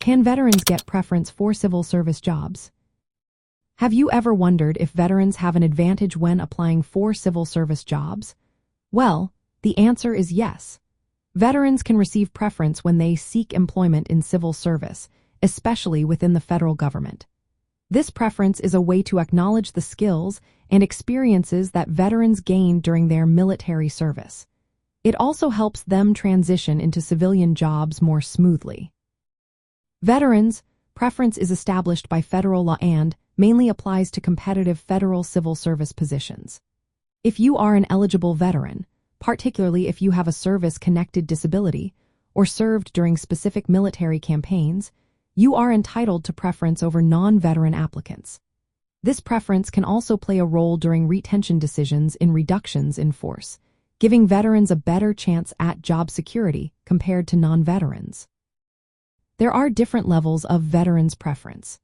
Can veterans get preference for civil service jobs? Have you ever wondered if veterans have an advantage when applying for civil service jobs? Well, the answer is yes. Veterans can receive preference when they seek employment in civil service, especially within the federal government. This preference is a way to acknowledge the skills and experiences that veterans gained during their military service. It also helps them transition into civilian jobs more smoothly. Veterans' preference is established by federal law and mainly applies to competitive federal civil service positions. If you are an eligible veteran, particularly if you have a service-connected disability or served during specific military campaigns, you are entitled to preference over non-veteran applicants. This preference can also play a role during retention decisions in reductions in force, giving veterans a better chance at job security compared to non-veterans. There are different levels of veterans' preference.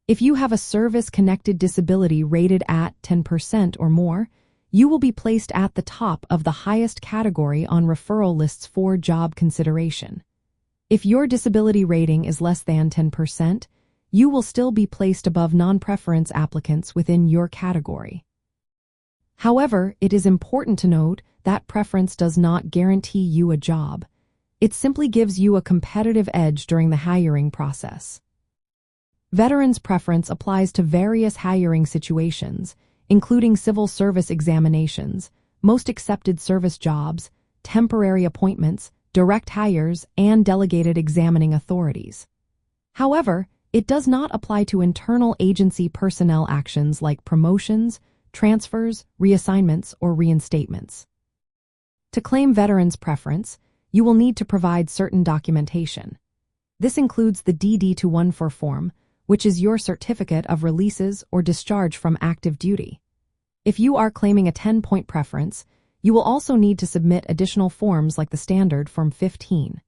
If you have a service-connected disability rated at 10% or more, you will be placed at the top of the highest category on referral lists for job consideration. If your disability rating is less than 10%, you will still be placed above non-preference applicants within your category. However, it is important to note that preference does not guarantee you a job. It simply gives you a competitive edge during the hiring process. Veterans' preference applies to various hiring situations, including civil service examinations, most accepted service jobs, temporary appointments, direct hires, and delegated examining authorities. However, it does not apply to internal agency personnel actions like promotions, transfers, reassignments, or reinstatements. To claim veterans' preference, you will need to provide certain documentation. This includes the DD-214 form, which is your certificate of releases or discharge from active duty. If you are claiming a 10-point preference, you will also need to submit additional forms like the standard Form 15.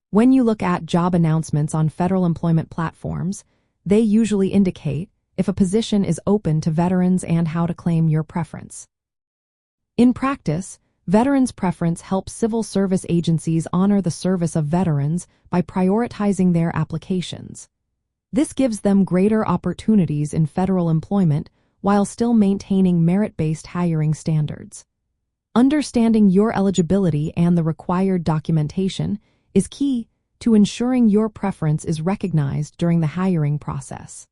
When you look at job announcements on federal employment platforms, they usually indicate if a position is open to veterans and how to claim your preference. In practice, veterans' preference helps civil service agencies honor the service of veterans by prioritizing their applications. This gives them greater opportunities in federal employment while still maintaining merit-based hiring standards. Understanding your eligibility and the required documentation is key to ensuring your preference is recognized during the hiring process.